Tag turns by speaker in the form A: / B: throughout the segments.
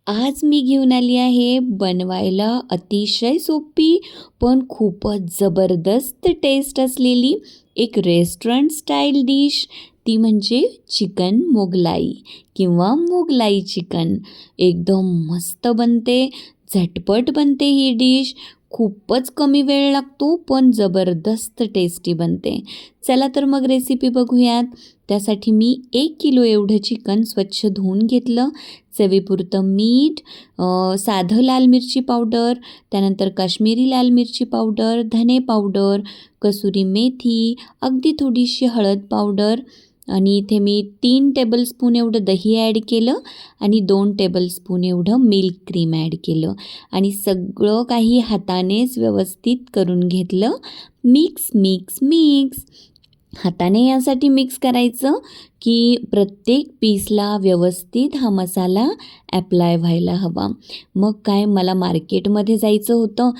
A: आज मी घेऊन आली आहे बनवायला अतिशय सोपी पण खूपच जबरदस्त टेस्ट असलेली एक रेस्टॉरंट स्टाईल डिश. ती म्हणजे चिकन मोगलाई किंवा मोगलाई चिकन. एकदम मस्त बनते, झटपट बनते ही डिश. खूपच कमी वेळ लागतो पण जबरदस्त टेस्टी बनते. चला तर मग रेसिपी बघूयात. त्यासाठी मी 1 किलो एवढं चिकन स्वच्छ धुवून घेतलं. चवीपुरतं मीठ, साधं लाल मिरची पावडर, त्यानंतर काश्मीरी लाल मिरची पावडर, धने पावडर, कसुरी मेथी, अगदी थोडीशी हळद पावडर आणि इथे मी 3 टेबलस्पून एवढं दही ॲड केलं आणि 2 टेबलस्पून एवढं मिल्क क्रीम ॲड केलं आणि सगळं काही हातानेच व्यवस्थित करून घेतलं. मिक्स मिक्स मिक्स हाताने यासाठी मिक्स करायचं की प्रत्येक पीसला व्यवस्थित हा मसाला ॲप्लाय व्हायला हवा. मग काय, मला मार्केटमध्ये जायचं होतं,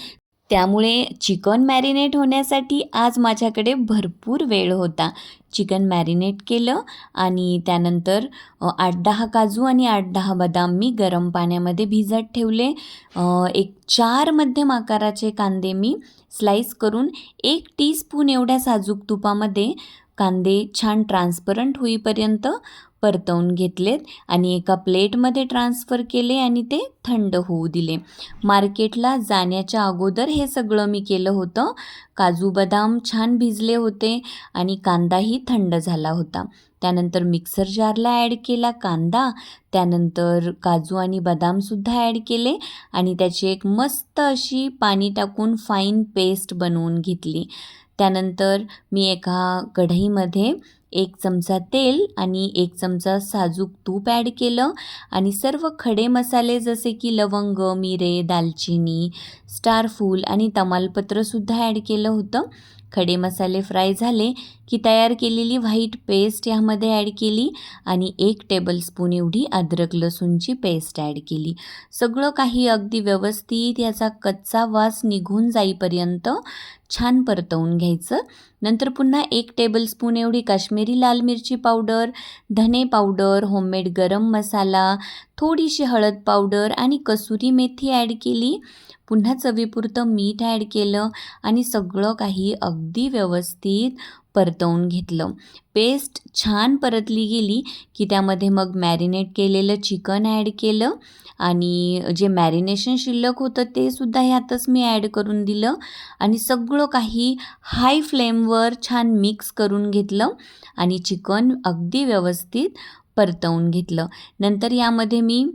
A: त्यामुळे चिकन मॅरिनेट होण्यासाठी आज माझ्याकडे भरपूर वेळ होता. चिकन मॅरिनेट केलं आणि त्यानंतर 8-10 काजू आणि 8-10 बदाम मी गरम पाण्यामध्ये भिजत ठेवले. एक 4 मध्यम आकाराचे कांदे मी स्लाईस करून 1 टीस्पून एवढ्या साजूक तुपामध्ये कांदे छान ट्रान्सपरंट होईपर्यंत परतवून घेतलेत आणि एका प्लेटमध्ये ट्रान्सफर केले आणि ते थंड होऊ दिले. मार्केटला जाण्याच्या अगोदर हे सगळं मी केलं होतं. काजू बदाम छान भिजले होते आणि कांदाही थंड झाला होता. त्यानंतर मिक्सर जारला ॲड केला कांदा, त्यानंतर काजू आणि बदामसुद्धा ॲड केले आणि त्याची एक मस्त अशी पाणी टाकून फाईन पेस्ट बनवून घेतली. त्यानंतर मी एका कढईमध्ये 1 चमचा तेल आणि 1 चमचा साजूक तूप ॲड केलं आणि सर्व खडे मसाले जसे की लवंग, मिरे, दालचिनी, स्टारफूल आणि तमालपत्रसुद्धा ॲड केलं होतं. खडे मसाले फ्राय झाले की तयार केलेली व्हाईट पेस्ट यामध्ये ॲड केली आणि 1 टेबलस्पून एवढी अद्रक लसूणची पेस्ट ॲड केली. सगळं काही अगदी व्यवस्थित याचा कच्चा वास निघून जाईपर्यंत छान परतवून घ्यायचं. नंतर पुन्हा 1 टेबलस्पून एवढी काश्मीरी लाल मिरची पावडर, धने पावडर, होममेड गरम मसाला, थोडीशी हळद पावडर आणि कसुरी मेथी ॲड केली. पुन्हा चवीपुरतं मीठ ॲड केलं आणि सगळं काही अगदी व्यवस्थित परतवून घेतलं. पेस्ट छान परतली गेली की त्यामध्ये मग मॅरिनेट केलेलं चिकन ॲड केलं आणि जे मॅरिनेशन शिल्लक होतं ते सुद्धा ह्यातच मी ॲड करून दिलं आणि सगळं काही हाय फ्लेमवर छान मिक्स करून घेतलं आणि चिकन अगदी व्यवस्थित परतवून घेतलं. नंतर यामध्ये मी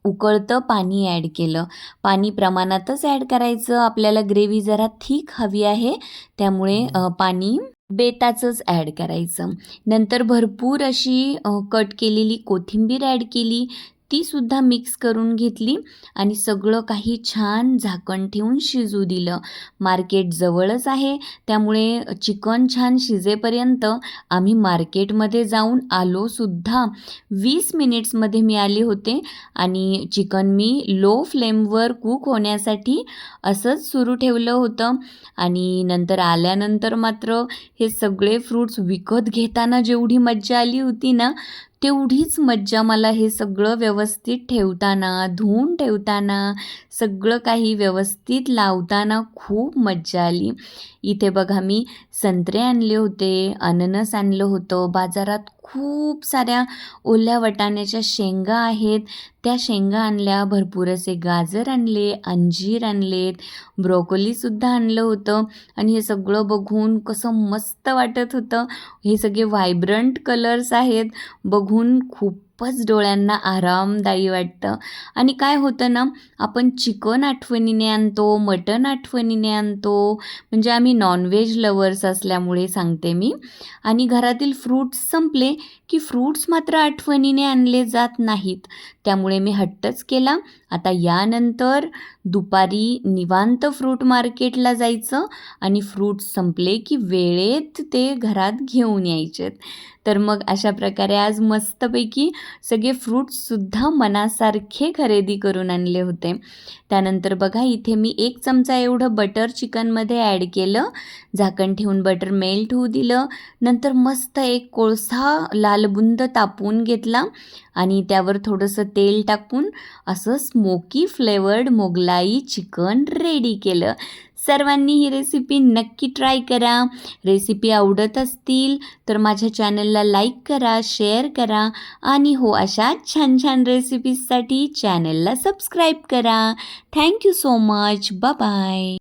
A: उकळतं पाणी ॲड केलं. पाणी प्रमाणातच ॲड करायचं. आपल्याला ग्रेव्ही जरा थिक हवी आहे, त्यामुळे पाणी बेताचंच ॲड करायचं. नंतर भरपूर अशी कट केलेली कोथिंबीर ॲड केली. तीसुद्धा मिक्स करून घेतली आणि सगळं काही छान झाकण ठेवून शिजू दिलं. मार्केट जवळच आहे, त्यामुळे चिकन छान शिजेपर्यंत आम्ही मार्केटमध्ये जाऊन आलोसुद्धा. 20 मिनिट्समध्ये मी आले होते आणि चिकन मी लो फ्लेमवर कुक होण्यासाठी असंच सुरू ठेवलं होतं आणि नंतर आल्यानंतर मात्र हे सगळे फ्रूट्स विकत घेताना जेवढी मज्जा आली होती ना, तेवढीच मज्जा मला हे सगळं व्यवस्थित ठेवताना, धुवून ठेवताना, सगळं काही व्यवस्थित लावताना खूप मज्जा आली. इथे बघा, मी संत्रे आणले होते, अननस आणलं होतं. बाजारात खूप साऱ्या ओल्या वाटाण्याच्या शेंगा आहेत, त्या शेंगा आणल्या. भरपूर असे गाजर आणले, अंजीर आणलेत, ब्रोकोलीसुद्धा आणलं होतं आणि हे सगळं बघून कसं मस्त वाटत होतं. हे सगळे व्हायब्रंट कलर्स आहेत, बघून खूपच डोळ्यांना आरामदायी वाटतं. आणि काय होतं ना, आपण चिकन आठवणीने आणतो, मटण आठवणीने आणतो, म्हणजे आम्ही नॉनव्हेज लवर्स असल्यामुळे सांगते मी. आणि घरातील फ्रूट्स संपले की फ्रूट्स मात्र आठवणीने आणले जात नाहीत. त्यामुळे मी हट्टच केला, आता यानंतर दुपारी निवांत फ्रूट मार्केटला जायचं आणि फ्रूट्स संपले की वेळेत ते घरात घेऊन यायचेत. तर मग अशा प्रकारे आज मस्तपैकी सगळे फ्रूट्ससुद्धा मनासारखे खरेदी करून आणले होते. त्यानंतर बघा इथे मी 1 चमचा एवढं बटर चिकनमध्ये ॲड केलं. झाकण ठेवून बटर मेल्ट होऊ दिलं. नंतर मस्त एक कोळसा लालबुंद तापवून घेतला आणि त्यावर थोडंसं तेल टाकून असं smoky flavoured Mughlai chicken ready केलं. सर्वांनी ही रेसिपी नक्की ट्राय करा. रेसिपी आवडत असतील तर माझ्या चॅनलला लाईक करा, शेअर करा आणि हो अशा छान छान रेसिपीजसाठी चॅनलला सबस्क्राईब करा. Thank you so much. Bye bye.